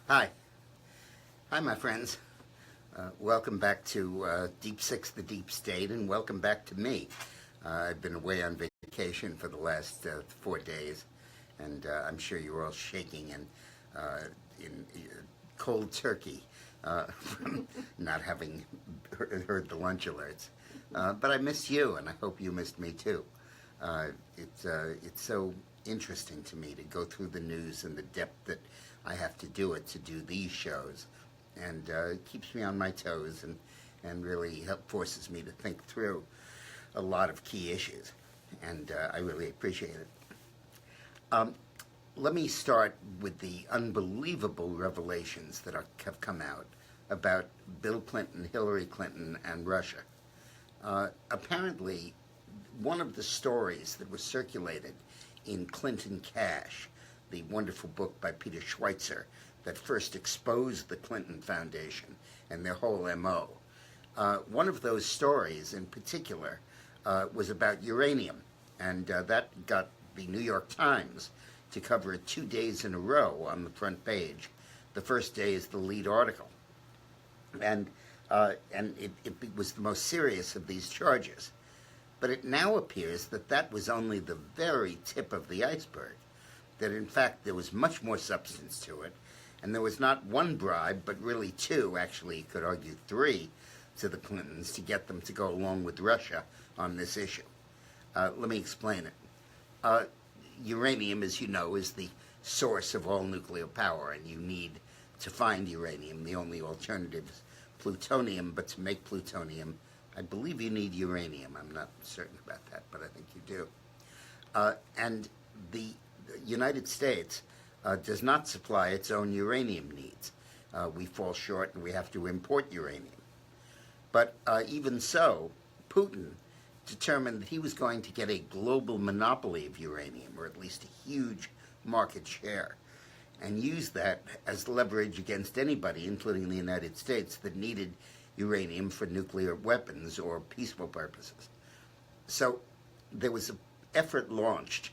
Hi. Hi, my friends. Welcome back to Deep Six, the Deep State, and welcome back to me. I've been away on vacation for the last 4 days, and I'm sure you're all shaking and in cold turkey from not having heard the lunch alerts. But I missed you, and I hope you missed me too. It's so interesting to me to go through the news and the depth that I have to do it to do these shows, and it keeps me on my toes and really forces me to think through a lot of key issues, and I really appreciate it. Let me start with the unbelievable revelations that have come out about Bill Clinton, Hillary Clinton, and Russia. Apparently, one of the stories that was circulated in Clinton Cash, the wonderful book by Peter Schweitzer that first exposed the Clinton Foundation and their whole MO. One of those stories in particular was about uranium, and that got the New York Times to cover it 2 days in a row on the front page. The first day is the lead article. And it was the most serious of these charges. But it now appears that that was only the very tip of the iceberg, that in fact there was much more substance to it, and there was not one bribe, but really two, actually you could argue three, to the Clintons to get them to go along with Russia on this issue. Let me explain it. Uranium, as you know, is the source of all nuclear power, and you need to find uranium. The only alternative is plutonium, but to make plutonium, I believe you need uranium. I'm not certain about that, but I think you do. And the United States does not supply its own uranium needs. We fall short and we have to import uranium. But even so, Putin determined that he was going to get a global monopoly of uranium, or at least a huge market share, and use that as leverage against anybody, including the United States, that needed uranium for nuclear weapons or peaceful purposes. So there was an effort launched,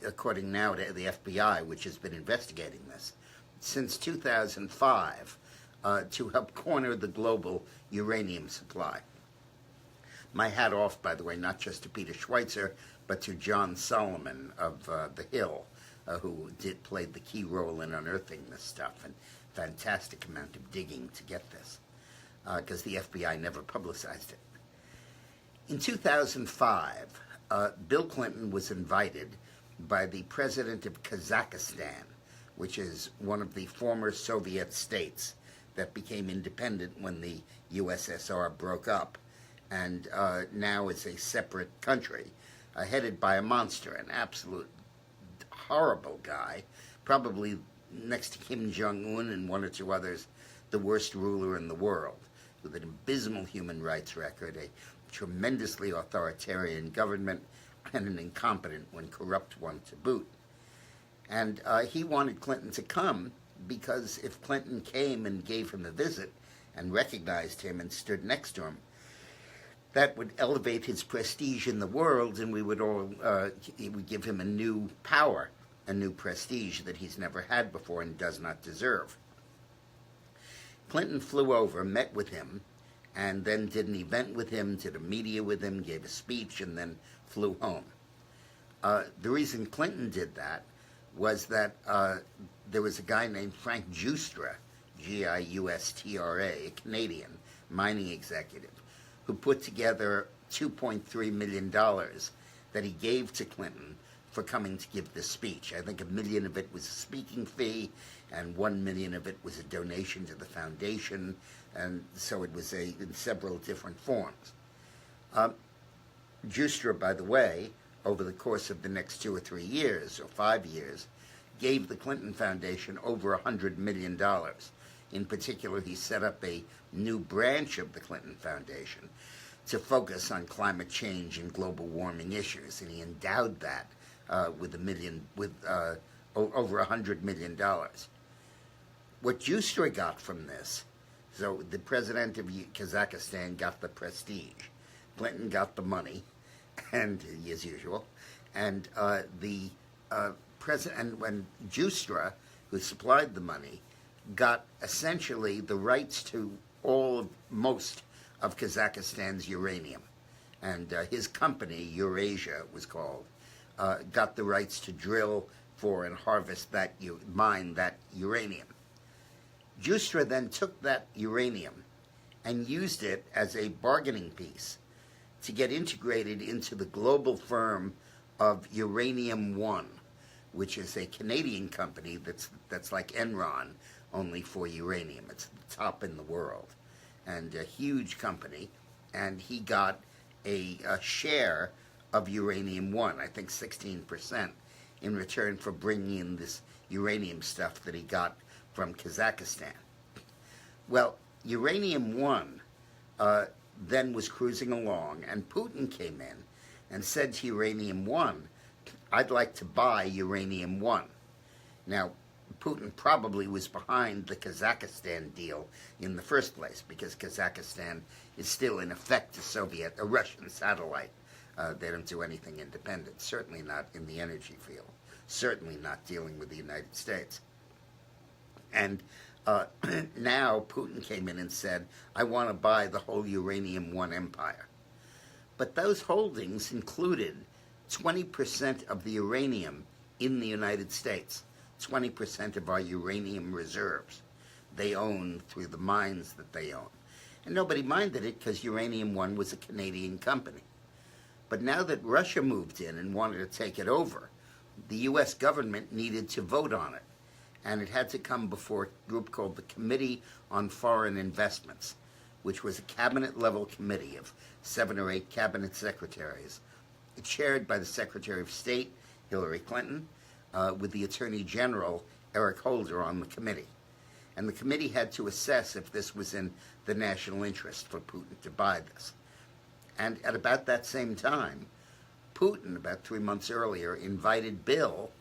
according now to the FBI, which has been investigating this, since 2005, to help corner the global uranium supply. My hat off, by the way, not just to Peter Schweitzer, but to John Solomon of The Hill, who played the key role in unearthing this stuff, and fantastic amount of digging to get this, because the FBI never publicized it. In 2005, Bill Clinton was invited by the president of Kazakhstan, which is one of the former Soviet states that became independent when the USSR broke up, and now is a separate country, headed by a monster, an absolute horrible guy, probably next to Kim Jong-un and one or two others, the worst ruler in the world, with an abysmal human rights record, a tremendously authoritarian government, and an incompetent when corrupt one to boot. And he wanted Clinton to come because if Clinton came and gave him a visit and recognized him and stood next to him, that would elevate his prestige in the world, and we would all, it would give him a new power, a new prestige that he's never had before and does not deserve. Clinton flew over, met with him, and then did an event with him, did a media with him, gave a speech, and then flew home. The reason Clinton did that was that there was a guy named Frank Giustra, Giustra, a Canadian mining executive, who put together $2.3 million that he gave to Clinton for coming to give this speech. I think $1 million of it was a speaking fee, and $1 million of it was a donation to the foundation, and so it was in several different forms. Giustra, by the way, over the course of the next 2 or 3 years, or 5 years, gave the Clinton Foundation over $100 million. In particular, he set up a new branch of the Clinton Foundation to focus on climate change and global warming issues, and he endowed that with over $100 million. What Giustra got from this, so the president of Kazakhstan got the prestige, Clinton got the money, and as usual, and the president, when Giustra, who supplied the money, got essentially the rights to most of Kazakhstan's uranium. And his company, Eurasia it was called, got the rights to drill for and harvest mine that uranium. Justra then took that uranium and used it as a bargaining piece to get integrated into the global firm of Uranium One, which is a Canadian company that's like Enron, only for uranium. It's the top in the world, and a huge company. And he got a share of Uranium One, I think 16%, in return for bringing in this uranium stuff that he got from Kazakhstan. Well, Uranium One then was cruising along, and Putin came in and said to Uranium One, "I'd like to buy Uranium One." Now, Putin probably was behind the Kazakhstan deal in the first place, because Kazakhstan is still in effect a Russian satellite. They don't do anything independent, certainly not in the energy field, certainly not dealing with the United States. And now Putin came in and said, "I want to buy the whole Uranium One empire." But those holdings included 20% of the uranium in the United States, 20% of our uranium reserves they own through the mines that they own. And nobody minded it because Uranium One was a Canadian company. But now that Russia moved in and wanted to take it over, the U.S. government needed to vote on it. And it had to come before a group called the Committee on Foreign Investments, which was a cabinet-level committee of 7 or 8 cabinet secretaries, chaired by the Secretary of State, Hillary Clinton, with the Attorney General, Eric Holder, on the committee. And the committee had to assess if this was in the national interest for Putin to buy this. And at about that same time, Putin, about 3 months earlier, invited Bill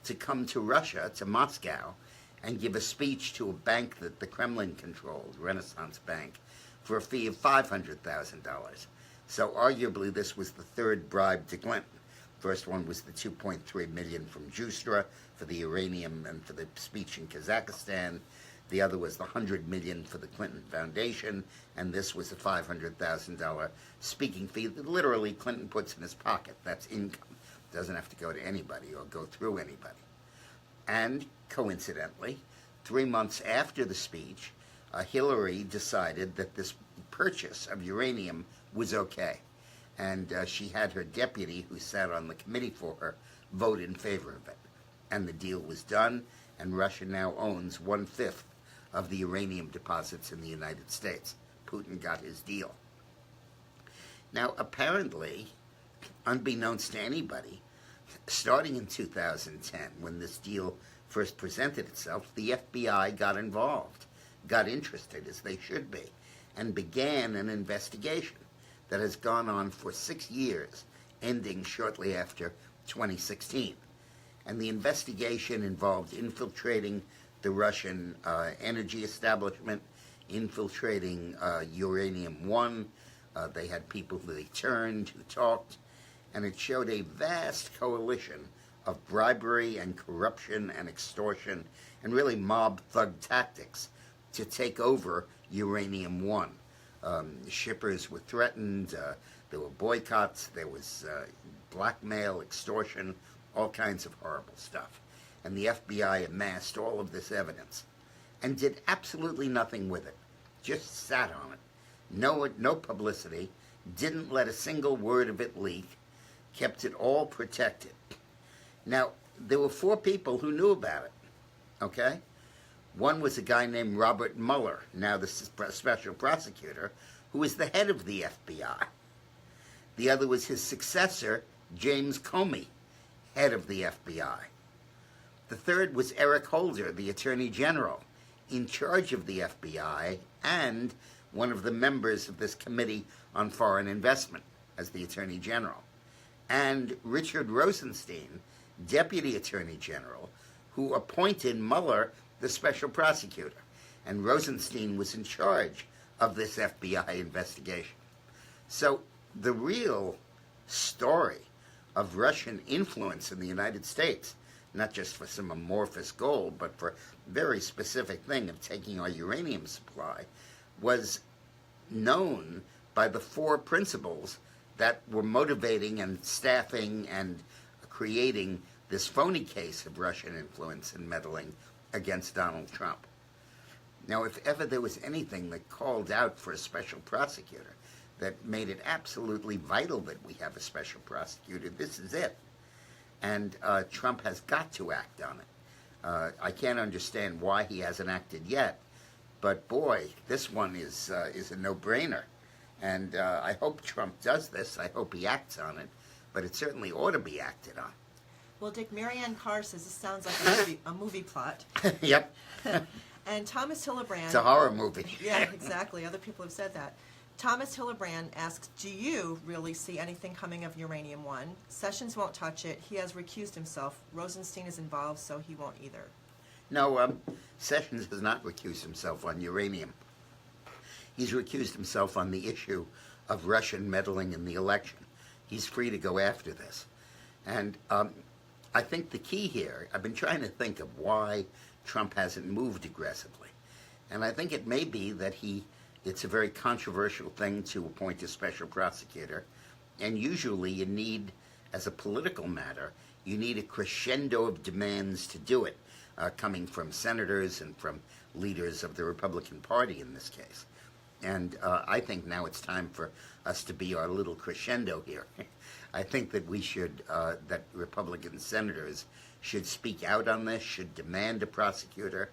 to come to Russia, to Moscow, and give a speech to a bank that the Kremlin controlled, Renaissance Bank, for a fee of $500,000. So arguably this was the third bribe to Clinton. First one was the $2.3 million from Justra for the uranium and for the speech in Kazakhstan. The other was the $100 million for the Clinton Foundation, and this was a $500,000 speaking fee that literally Clinton puts in his pocket. That's income. It doesn't have to go to anybody or go through anybody. And coincidentally, 3 months after the speech, Hillary decided that this purchase of uranium was okay. And she had her deputy, who sat on the committee for her, vote in favor of it. And the deal was done, and Russia now owns 1/5 of the uranium deposits in the United States. Putin got his deal. Now, apparently, unbeknownst to anybody, starting in 2010, when this deal first presented itself, the FBI got involved, got interested, as they should be, and began an investigation that has gone on for 6 years, ending shortly after 2016. And the investigation involved infiltrating the Russian energy establishment, infiltrating Uranium One. They had people who they turned, who talked, and it showed a vast coalition of bribery and corruption and extortion and really mob thug tactics to take over Uranium One. Shippers were threatened, there were boycotts, there was blackmail, extortion, all kinds of horrible stuff. And the FBI amassed all of this evidence and did absolutely nothing with it, just sat on it. No publicity, didn't let a single word of it leak, kept it all protected. Now, there were 4 people who knew about it, okay? One was a guy named Robert Mueller, now the special prosecutor, who was the head of the FBI. The other was his successor, James Comey, head of the FBI. The third was Eric Holder, the Attorney General, in charge of the FBI and one of the members of this Committee on Foreign Investment as the Attorney General. And Richard Rosenstein, Deputy Attorney General, who appointed Mueller the special prosecutor. And Rosenstein was in charge of this FBI investigation. So the real story of Russian influence in the United States not just for some amorphous goal, but for a very specific thing of taking our uranium supply, was known by the four principles that were motivating and staffing and creating this phony case of Russian influence and meddling against Donald Trump. Now, if ever there was anything that called out for a special prosecutor, that made it absolutely vital that we have a special prosecutor, this is it. And Trump has got to act on it. I can't understand why he hasn't acted yet, but boy, this one is a no-brainer. And I hope Trump does this. I hope he acts on it, but it certainly ought to be acted on. Well, Dick, Marianne Carr says this sounds like a movie plot. Yep. And Thomas Hillebrand... It's a horror movie. Yeah, exactly. Other people have said that. Thomas Hillebrand asks, do you really see anything coming of Uranium One? Sessions won't touch it. He has recused himself. Rosenstein is involved, so he won't either. No, Sessions has not recused himself on uranium. He's recused himself on the issue of Russian meddling in the election. He's free to go after this. And I think the key here, I've been trying to think of why Trump hasn't moved aggressively. And I think it may be that it's a very controversial thing to appoint a special prosecutor. And usually you need, as a political matter, you need a crescendo of demands to do it, coming from senators and from leaders of the Republican Party in this case. And I think now it's time for us to be our little crescendo here. I think that we should, that Republican senators should speak out on this, should demand a prosecutor.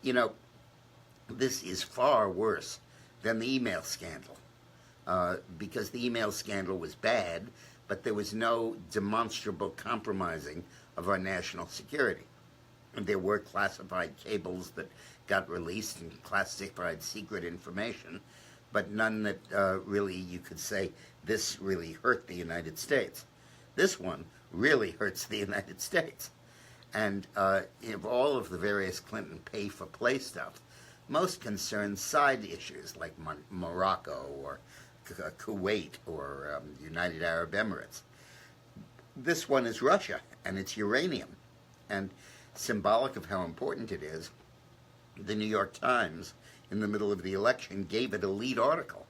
You know, this is far worse than the email scandal, because the email scandal was bad, but there was no demonstrable compromising of our national security. And there were classified cables that got released and classified secret information, but none that really you could say this really hurt the United States. This one really hurts the United States. And of all of the various Clinton pay-for-play stuff, most concern side issues like Morocco or Kuwait or United Arab Emirates. This one is Russia, and it's uranium. And symbolic of how important it is, the New York Times, in the middle of the election, gave it a lead article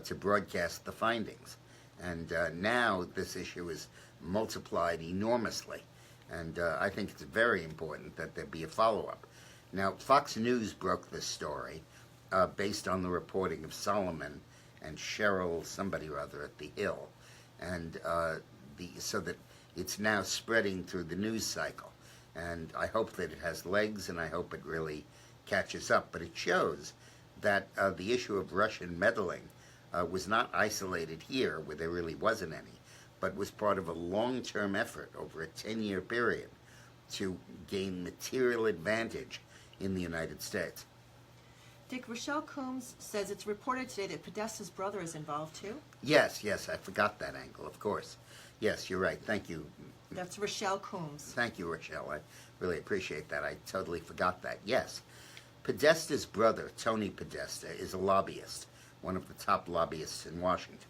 to broadcast the findings. And now this issue is multiplied enormously. And I think it's very important that there be a follow-up. Now, Fox News broke this story based on the reporting of Solomon and Cheryl somebody or other at the Hill, and so that it's now spreading through the news cycle. And I hope that it has legs, and I hope it really catches up. But it shows that the issue of Russian meddling was not isolated here, where there really wasn't any, but was part of a long-term effort over a 10-year period to gain material advantage in the United States. Dick, Rochelle Coombs says it's reported today that Podesta's brother is involved too. Yes, I forgot that angle, of course. Yes, you're right. Thank you. That's Rochelle Coombs. Thank you, Rochelle. I really appreciate that. I totally forgot that. Yes. Podesta's brother, Tony Podesta, is a lobbyist, one of the top lobbyists in Washington.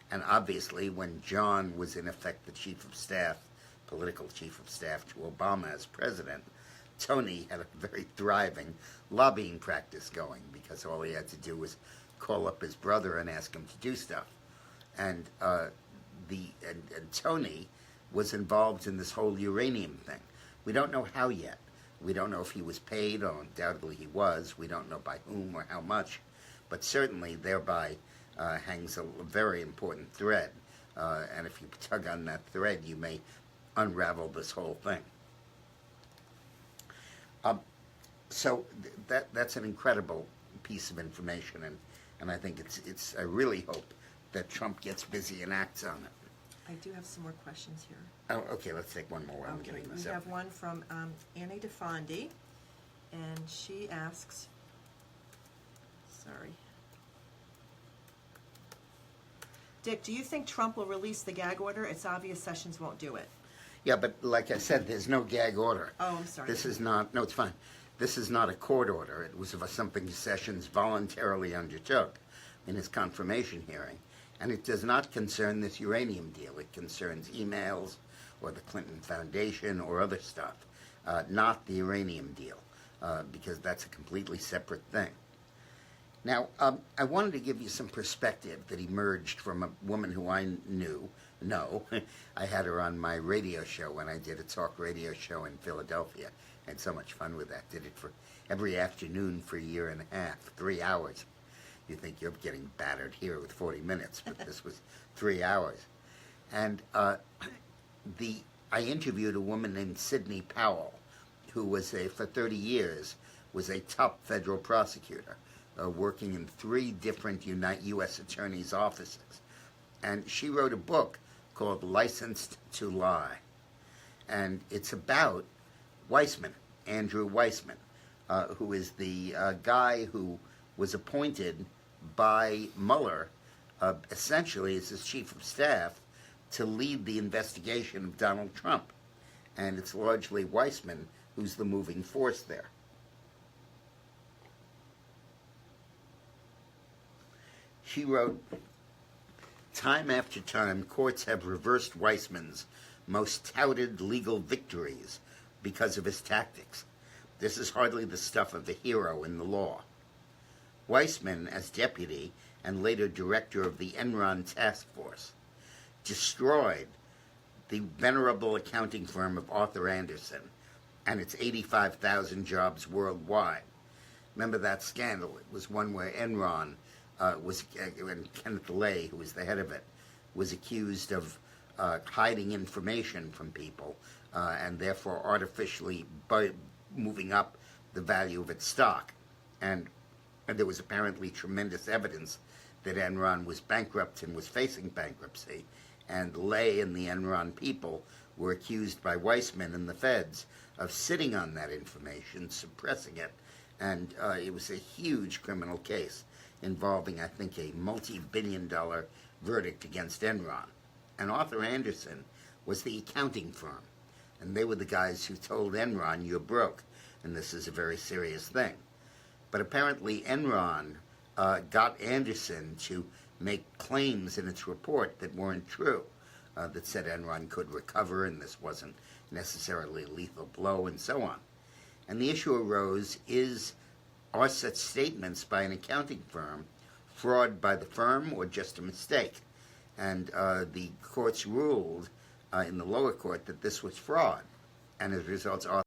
And obviously, when John was in effect the chief of staff, political chief of staff to Obama as president, Tony had a very thriving lobbying practice going, because all he had to do was call up his brother and ask him to do stuff. And Tony was involved in this whole uranium thing. We don't know how yet. We don't know if he was paid, or undoubtedly he was. We don't know by whom or how much, but certainly thereby hangs a very important thread. And if you tug on that thread, you may unravel this whole thing. So that's an incredible piece of information, and I think I really hope that Trump gets busy and acts on it. I do have some more questions here. Oh, okay, let's take one more while I'm getting this We up. have one from Annie DeFondi, and she asks, Dick, do you think Trump will release the gag order? It's obvious Sessions won't do it. Yeah, but like I said, there's no gag order. Oh, I'm sorry. This is not, no, it's fine. This is not a court order. It was something Sessions voluntarily undertook in his confirmation hearing. And it does not concern this uranium deal. It concerns emails or the Clinton Foundation or other stuff, not the uranium deal, because that's a completely separate thing. Now, I wanted to give you some perspective that emerged from a woman who I know. I had her on my radio show when I did a talk radio show in Philadelphia. I had so much fun with that. Did it for every afternoon for a year and a half, 3 hours. You think you're getting battered here with 40 minutes, but this was 3 hours. And I interviewed a woman named Sidney Powell, who was for 30 years, was a top federal prosecutor, working in 3 different U.S. attorneys' offices. And she wrote a book called Licensed to Lie. And it's about Weissman, Andrew Weissman, who is the guy who was appointed by Mueller, essentially as his chief of staff, to lead the investigation of Donald Trump. And it's largely Weissman who's the moving force there. She wrote, "Time after time, courts have reversed Weissman's most touted legal victories because of his tactics. This is hardly the stuff of a hero in the law. Weissman, as deputy and later director of the Enron task force, destroyed the venerable accounting firm of Arthur Andersen and its 85,000 jobs worldwide." Remember that scandal? It was one where Enron and Kenneth Lay, who was the head of it, was accused of hiding information from people and therefore artificially moving up the value of its stock. And there was apparently tremendous evidence that Enron was bankrupt and was facing bankruptcy. And Lay and the Enron people were accused by Weissman and the feds of sitting on that information, suppressing it. And it was a huge criminal case involving, I think, a multi-billion-dollar verdict against Enron. And Arthur Andersen was the accounting firm. And they were the guys who told Enron, "You're broke, and this is a very serious thing." But apparently Enron got Andersen to make claims in its report that weren't true, that said Enron could recover and this wasn't necessarily a lethal blow and so on. And the issue arose, are such statements by an accounting firm fraud by the firm or just a mistake? And the courts ruled in the lower court that this was fraud. And as a result,